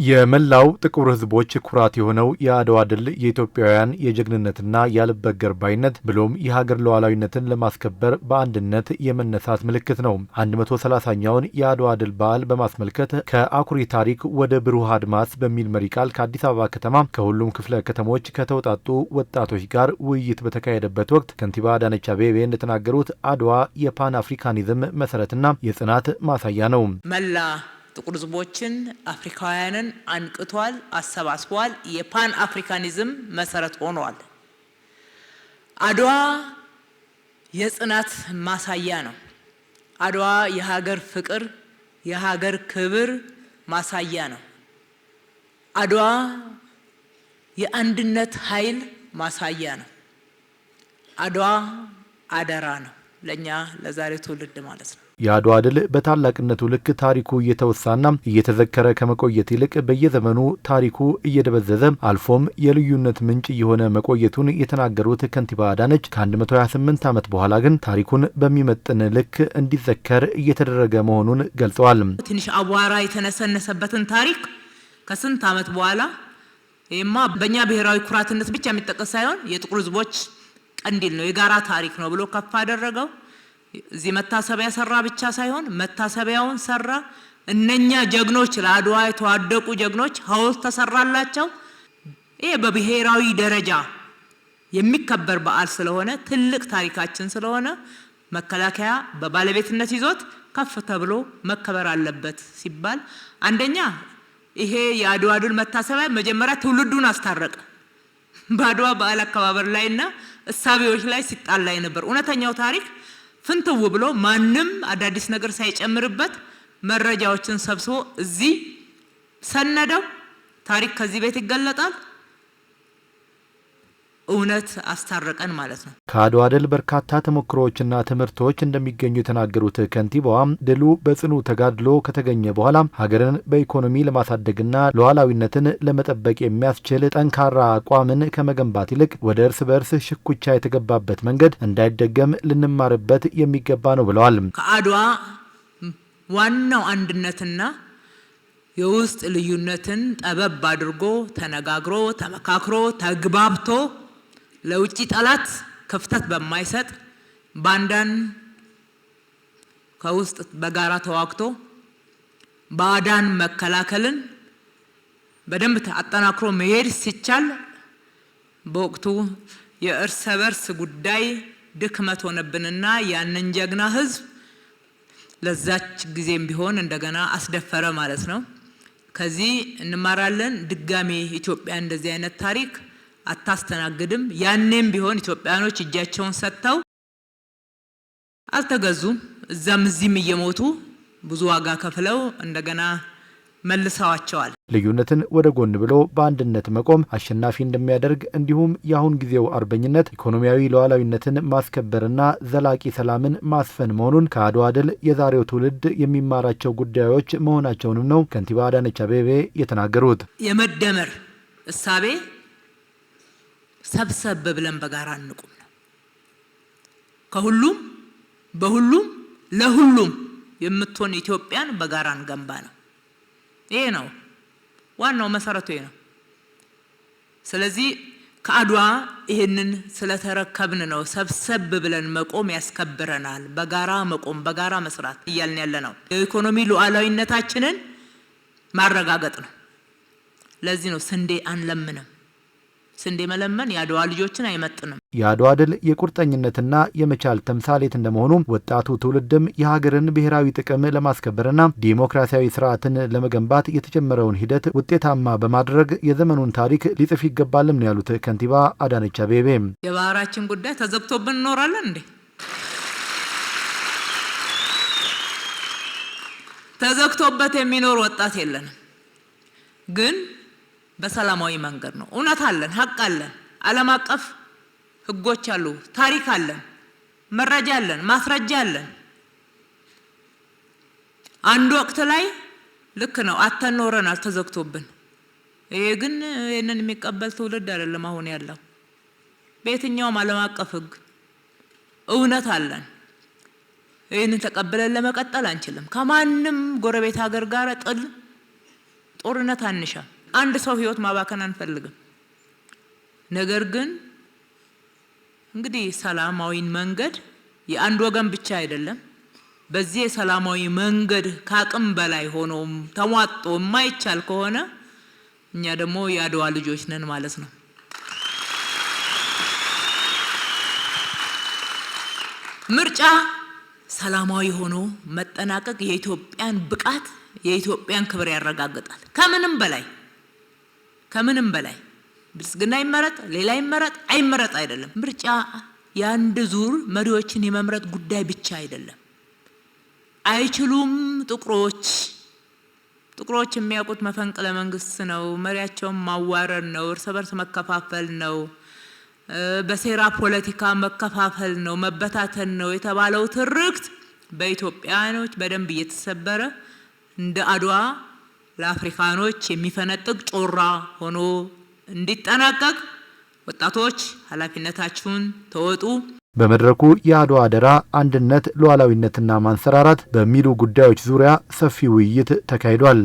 የመላው ጥቁር ህዝቦች ኩራት የሆነው የአድዋ ድል የኢትዮጵያውያን የጀግንነትና ያልበገር ባይነት ብሎም የሀገር ሉዓላዊነትን ለማስከበር በአንድነት የመነሳት ምልክት ነው። 130ኛውን የአድዋ ድል በዓል በማስመልከት ከአኩሪ ታሪክ ወደ ብሩህ አድማስ በሚል መሪ ቃል ከአዲስ አበባ ከተማ ከሁሉም ክፍለ ከተሞች ከተውጣጡ ወጣቶች ጋር ውይይት በተካሄደበት ወቅት ከንቲባ አዳነች አቤቤ እንደተናገሩት አድዋ የፓን አፍሪካኒዝም መሰረትና የጽናት ማሳያ ነው። መላ ጥቁር ህዝቦችን አፍሪካውያንን አንቅቷል፣ አሰባስቧል። የፓን አፍሪካኒዝም መሰረት ሆኗል። አድዋ የጽናት ማሳያ ነው። አድዋ የሀገር ፍቅር፣ የሀገር ክብር ማሳያ ነው። አድዋ የአንድነት ኃይል ማሳያ ነው። አድዋ አደራ ነው ለኛ ለዛሬ ትውልድ ማለት ነው። የአድዋ ድል በታላቅነቱ ልክ ታሪኩ እየተወሳና እየተዘከረ ከመቆየት ይልቅ በየዘመኑ ታሪኩ እየደበዘዘ አልፎም የልዩነት ምንጭ የሆነ መቆየቱን የተናገሩት ከንቲባ አዳነች ከ128 ዓመት በኋላ ግን ታሪኩን በሚመጥን ልክ እንዲዘከር እየተደረገ መሆኑን ገልጸዋል። ትንሽ አቧራ የተነሰነሰበትን ታሪክ ከስንት ዓመት በኋላ ይሄማ በእኛ ብሔራዊ ኩራትነት ብቻ የሚጠቀስ ሳይሆን የጥቁር ህዝቦች ቀንዲል ነው፣ የጋራ ታሪክ ነው ብሎ ከፍ አደረገው። እዚህ መታሰቢያ ሰራ ብቻ ሳይሆን መታሰቢያውን ሰራ። እነኛ ጀግኖች ለአድዋ የተዋደቁ ጀግኖች ሐውልት ተሰራላቸው። ይሄ በብሔራዊ ደረጃ የሚከበር በዓል ስለሆነ ትልቅ ታሪካችን ስለሆነ መከላከያ በባለቤትነት ይዞት ከፍ ተብሎ መከበር አለበት ሲባል አንደኛ ይሄ የአድዋ ድል መታሰቢያ መጀመሪያ ትውልዱን አስታረቀ። በአድዋ በዓል አከባበር ላይና እሳቤዎች ላይ ሲጣላ ነበር። እውነተኛው ታሪክ ፍንትው ብሎ ማንም አዳዲስ ነገር ሳይጨምርበት መረጃዎችን ሰብስቦ እዚህ ሰነደው። ታሪክ ከዚህ ቤት ይገለጣል። እውነት አስታረቀን ማለት ነው። ከአድዋ ድል በርካታ ተሞክሮዎችና ትምህርቶች እንደሚገኙ የተናገሩት ከንቲባዋ ድሉ በጽኑ ተጋድሎ ከተገኘ በኋላ ሀገርን በኢኮኖሚ ለማሳደግና ሉዓላዊነትን ለመጠበቅ የሚያስችል ጠንካራ አቋምን ከመገንባት ይልቅ ወደ እርስ በርስ ሽኩቻ የተገባበት መንገድ እንዳይደገም ልንማርበት የሚገባ ነው ብለዋል። ከአድዋ ዋናው አንድነትና የውስጥ ልዩነትን ጠበብ አድርጎ ተነጋግሮ ተመካክሮ ተግባብቶ ለውጪ ጠላት ክፍተት በማይሰጥ ባንዳን ከውስጥ በጋራ ተዋግቶ ባዳን መከላከልን በደንብ አጠናክሮ መሄድ ሲቻል በወቅቱ የእርስ በርስ ጉዳይ ድክመት ሆነብንና ያንን ጀግና ህዝብ ለዛች ጊዜም ቢሆን እንደገና አስደፈረ ማለት ነው። ከዚህ እንማራለን። ድጋሜ ኢትዮጵያ እንደዚህ አይነት ታሪክ አታስተናግድም። ያኔም ቢሆን ኢትዮጵያኖች እጃቸውን ሰጥተው አልተገዙም። እዛም እዚህም እየሞቱ ብዙ ዋጋ ከፍለው እንደገና መልሰዋቸዋል። ልዩነትን ወደ ጎን ብሎ በአንድነት መቆም አሸናፊ እንደሚያደርግ እንዲሁም የአሁን ጊዜው አርበኝነት ኢኮኖሚያዊ ሉዓላዊነትን ማስከበርና ዘላቂ ሰላምን ማስፈን መሆኑን ከአድዋ ድል የዛሬው ትውልድ የሚማራቸው ጉዳዮች መሆናቸውንም ነው ከንቲባ አዳነች አቤቤ የተናገሩት። የመደመር እሳቤ ሰብሰብ ብለን በጋራ እንቁም ነው። ከሁሉም በሁሉም ለሁሉም የምትሆን ኢትዮጵያን በጋራ እንገንባ ነው። ይሄ ነው ዋናው መሰረቱ ይሄ ነው። ስለዚህ ከአድዋ ይሄንን ስለተረከብን ነው ሰብሰብ ብለን መቆም ያስከብረናል። በጋራ መቆም በጋራ መስራት እያልን ያለ ነው። የኢኮኖሚ ሉዓላዊነታችንን ማረጋገጥ ነው። ለዚህ ነው ስንዴ አንለምንም። ስንዴ መለመን የአድዋ ልጆችን አይመጥንም። የአድዋ ድል የቁርጠኝነትና የመቻል ተምሳሌት እንደመሆኑ ወጣቱ ትውልድም የሀገርን ብሔራዊ ጥቅም ለማስከበርና ዲሞክራሲያዊ ስርዓትን ለመገንባት የተጀመረውን ሂደት ውጤታማ በማድረግ የዘመኑን ታሪክ ሊጽፍ ይገባልም ነው ያሉት ከንቲባ አዳነች አቤቤ። የባህራችን ጉዳይ ተዘግቶብን እንኖራለን እንዴ? ተዘግቶበት የሚኖር ወጣት የለንም። ግን በሰላማዊ መንገድ ነው። እውነት አለን፣ ሀቅ አለን፣ ዓለም አቀፍ ህጎች አሉ፣ ታሪክ አለን፣ መረጃ አለን፣ ማስረጃ አለን። አንድ ወቅት ላይ ልክ ነው አተን ኖረናል ተዘግቶብን። ይሄ ግን ይሄንን የሚቀበል ትውልድ አይደለም አሁን ያለው። በየትኛውም ዓለም አቀፍ ህግ እውነት አለን። ይሄንን ተቀበለን ለመቀጠል አንችልም። ከማንም ጎረቤት ሀገር ጋር ጥል ጦርነት አንሻ፣ አንድ ሰው ህይወት ማባከን አንፈልግም። ነገር ግን እንግዲህ ሰላማዊ መንገድ የአንድ ወገን ብቻ አይደለም። በዚህ የሰላማዊ መንገድ ካቅም በላይ ሆኖ ተሟጦ የማይቻል ከሆነ እኛ ደግሞ የአድዋ ልጆች ነን ማለት ነው። ምርጫ ሰላማዊ ሆኖ መጠናቀቅ የኢትዮጵያን ብቃት የኢትዮጵያን ክብር ያረጋግጣል። ከምንም በላይ ብልጽግና ይመረጥ ሌላ ይመረጥ አይመረጥ አይደለም። ምርጫ የአንድ ዙር መሪዎችን የመምረጥ ጉዳይ ብቻ አይደለም። አይችሉም ጥቁሮች የሚያውቁት መፈንቅለ መንግስት ነው፣ መሪያቸውን ማዋረድ ነው፣ እርስ በርስ መከፋፈል ነው፣ በሴራ ፖለቲካ መከፋፈል ነው፣ መበታተን ነው የተባለው ትርክት በኢትዮጵያኖች በደንብ እየተሰበረ እንደ አድዋ ለአፍሪካኖች የሚፈነጥቅ ጮራ ሆኖ እንዲጠናቀቅ ወጣቶች ኃላፊነታችሁን ተወጡ። በመድረኩ የአድዋ አደራ፣ አንድነት፣ ሉዓላዊነትና ማንሰራራት በሚሉ ጉዳዮች ዙሪያ ሰፊ ውይይት ተካሂዷል።